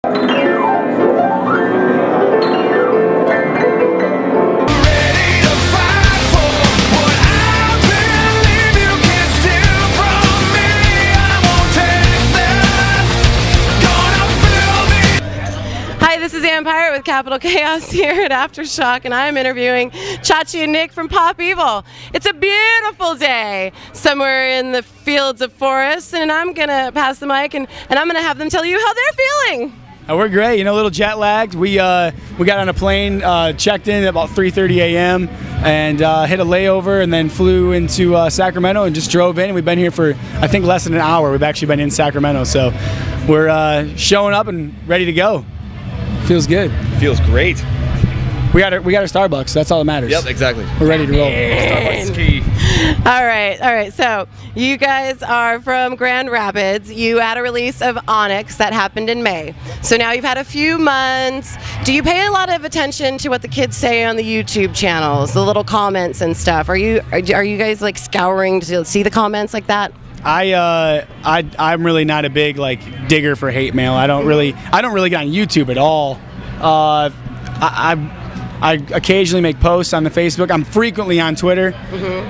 This is AmbPirate with Capital Chaos here at Aftershock, and I'm interviewing Chachi and Nick from Pop Evil. It's a beautiful day somewhere in the fields of forests, and I'm going to pass the mic and I'm going to have them tell you how they're feeling. We're great, a little jet lagged. We got on a plane, checked in at about 3:30 a.m. and hit a layover and then flew into Sacramento and just drove in. And we've been here for, I think, less than an hour. We've actually been in Sacramento, so we're showing up and ready to go. Feels good. Feels great. We got our Starbucks. That's all that matters. Yep, exactly. We're ready to roll. Starbucks is key. All right. So you guys are from Grand Rapids. You had a release of Onyx that happened in May. So now you've had a few months. Do you pay a lot of attention to what the kids say on the YouTube channels, the little comments and stuff? Are you guys like scouring to see the comments like that? I'm really not a big digger for hate mail. I don't really get on YouTube at all. I occasionally make posts on the Facebook. I'm frequently on Twitter,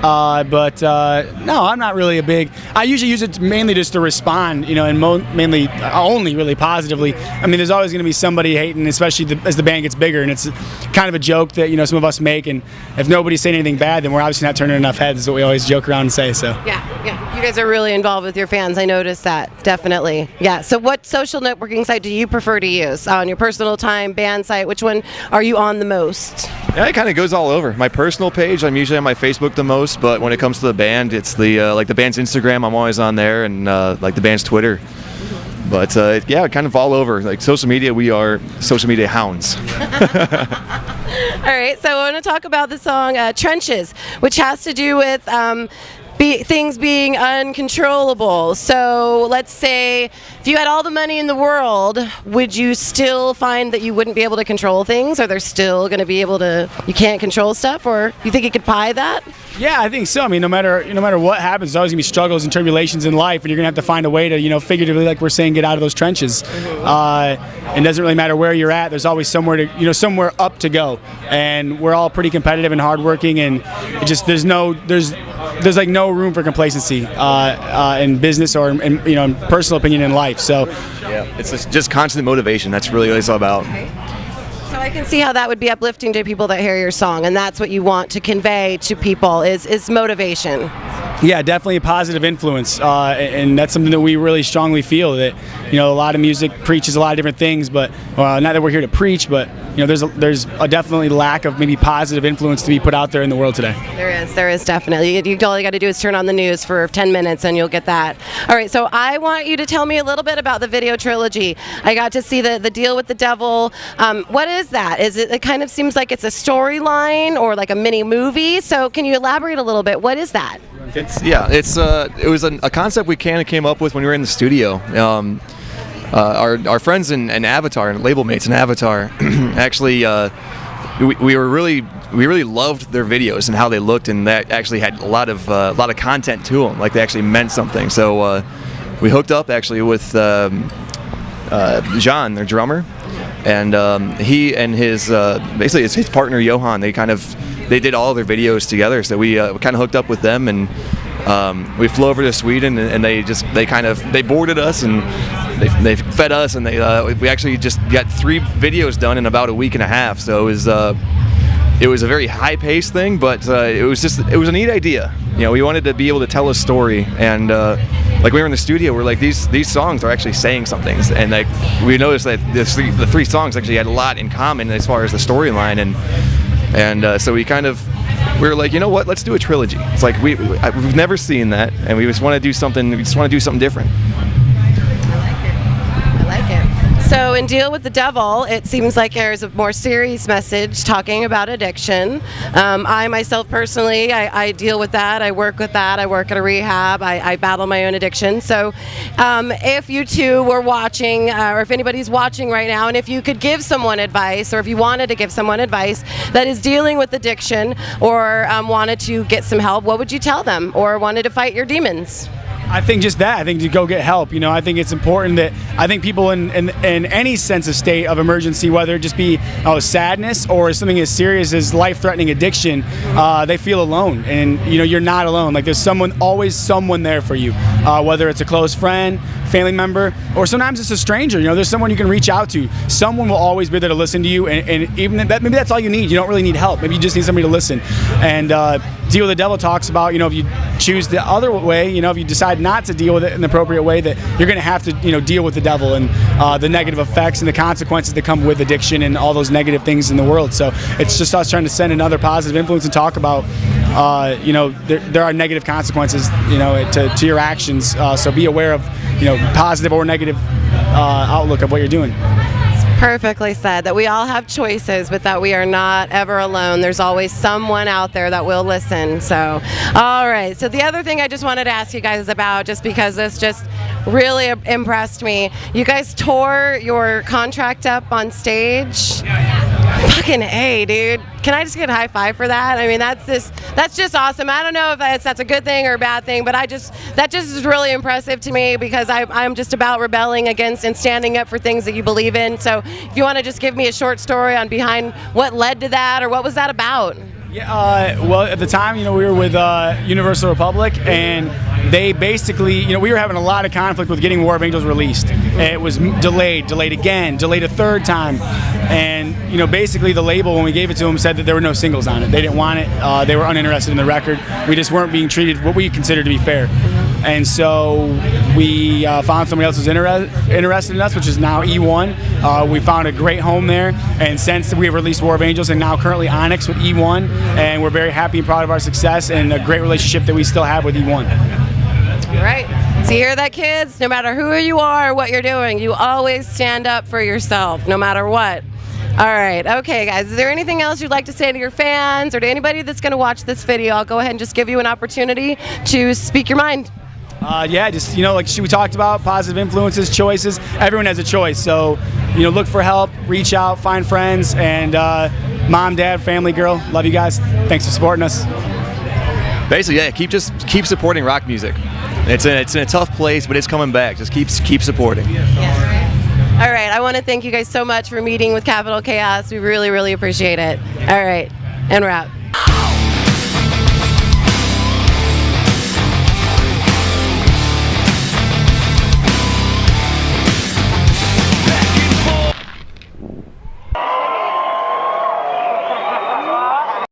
but no, I'm not really a big. I usually use it mainly just to respond, and mainly only really positively. I mean, there's always going to be somebody hating, especially as the band gets bigger, and it's kind of a joke that some of us make. And if nobody's saying anything bad, then we're obviously not turning enough heads. Is what we always joke around and say. So yeah, you guys are really involved with your fans. I noticed that definitely. Yeah. So what social networking site do you prefer to use on your personal time, band site? Which one are you on the most? Yeah, it kind of goes all over. My personal page, I'm usually on my Facebook the most, but when it comes to the band, it's the the band's Instagram. I'm always on there, and the band's Twitter. But yeah, kind of all over. Like social media, we are social media hounds. All right, so I want to talk about the song Trenches, which has to do with things being uncontrollable. So let's say if you had all the money in the world, would you still find that you wouldn't be able to control things? Are there still going to be able to, you can't control stuff, or you think you could pie that? Yeah, I think so. I mean, no matter what happens, there's always gonna be struggles and tribulations in life, and you're gonna have to find a way to, figuratively, like we're saying, get out of those trenches. It doesn't really matter where you're at. There's always somewhere to, somewhere up to go. And we're all pretty competitive and hardworking, and it just there's no room for complacency in business or in personal opinion in life. So yeah, it's just constant motivation. That's really what it's all about. Okay. So I can see how that would be uplifting to people that hear your song, and that's what you want to convey to people is motivation. Yeah, definitely a positive influence, and that's something that we really strongly feel, that a lot of music preaches a lot of different things, but not that we're here to preach, but there's a definitely lack of maybe positive influence to be put out there in the world today. There is definitely. All you got to do is turn on the news for 10 minutes and you'll get that. All right, so I want you to tell me a little bit about the video trilogy. I got to see the Deal with the Devil. What is that? It kind of seems like it's a storyline or like a mini movie, so can you elaborate a little bit? What is that? It was a concept we kind of came up with when we were in the studio. Our friends in Avatar and label mates in Avatar, actually, we really loved their videos and how they looked, and that actually had a lot of content to them. Like they actually meant something. So we hooked up actually with John, their drummer, and he and his basically it's his partner Johan. They did all their videos together, so we kind of hooked up with them, and we flew over to Sweden, and they boarded us, and they fed us, and we actually just got 3 videos done in about a week and a half. So it was a very high-paced thing, but it was a neat idea. We wanted to be able to tell a story, and like we were in the studio, we're like, these songs are actually saying something, and like we noticed that the 3 songs actually had a lot in common as far as the storyline, and so we were like, you know what? Let's do a trilogy. It's like we've never seen that, and we just want to do something. We just want to do something different. I like it. So in Deal with the Devil, it seems like there's a more serious message talking about addiction. I myself personally, I deal with that. I work with that. I work at a rehab. I battle my own addiction. So if you two were watching, or if anybody's watching right now, and if you could give someone advice, or if you wanted to give someone advice that is dealing with addiction, or wanted to get some help, what would you tell them, or wanted to fight your demons? I think just that. I think to go get help. You know, I think it's important that I think people in any sense of state of emergency, whether it just be sadness or something as serious as life-threatening addiction, they feel alone. And you know, you're not alone. Like there's always someone there for you, whether it's a close friend, family member, or sometimes it's a stranger. You know, there's someone you can reach out to. Someone will always be there to listen to you, and even that, maybe that's all you need. You don't really need help. Maybe you just need somebody to listen. And Deal with the Devil talks about, you know, if you choose the other way, you know, if you decide not to deal with it in the appropriate way, that you're going to have to, you know, deal with the devil and the negative effects and the consequences that come with addiction and all those negative things in the world. So it's just us trying to send another positive influence and talk about, you know, there are negative consequences, you know, to your actions. So be aware of, you know, positive or negative outlook of what you're doing. Perfectly said, that we all have choices, but that we are not ever alone. There's always someone out there that will listen. So, all right. So the other thing I just wanted to ask you guys about, just because this just really impressed me, you guys tore your contract up on stage. Fucking A, dude. Can I just get a high five for that? I mean, that's just awesome. I don't know if that's a good thing or a bad thing, but that just is really impressive to me, because I'm just about rebelling against and standing up for things that you believe in. So if you want to just give me a short story on behind what led to that, or what was that about? Yeah, well, at the time, you know, we were with Universal Republic, and they basically, you know, we were having a lot of conflict with getting War of Angels released. It was delayed again, delayed a third time, and you know, basically the label, when we gave it to them, said that there were no singles on it. They didn't want it. They were uninterested in the record. We just weren't being treated what we considered to be fair. And so we found somebody else who's interested in us, which is now E1. We found a great home there, and since we have released War of Angels and now currently Onyx with E1, and we're very happy and proud of our success and a great relationship that we still have with E1. Right. So you hear that, kids? No matter who you are or what you're doing, you always stand up for yourself, no matter what. All right. Okay, guys. Is there anything else you'd like to say to your fans or to anybody that's going to watch this video? I'll go ahead and just give you an opportunity to speak your mind. Yeah, just, you know, like we talked about, positive influences, choices. Everyone has a choice. So, you know, look for help, reach out, find friends, and mom, dad, family, girl, love you guys. Thanks for supporting us. Basically, yeah, keep supporting rock music. It's in a tough place, but it's coming back. Just keep supporting. Yeah. All right. I want to thank you guys so much for meeting with Capital Chaos. We really, really appreciate it. All right. And we're out.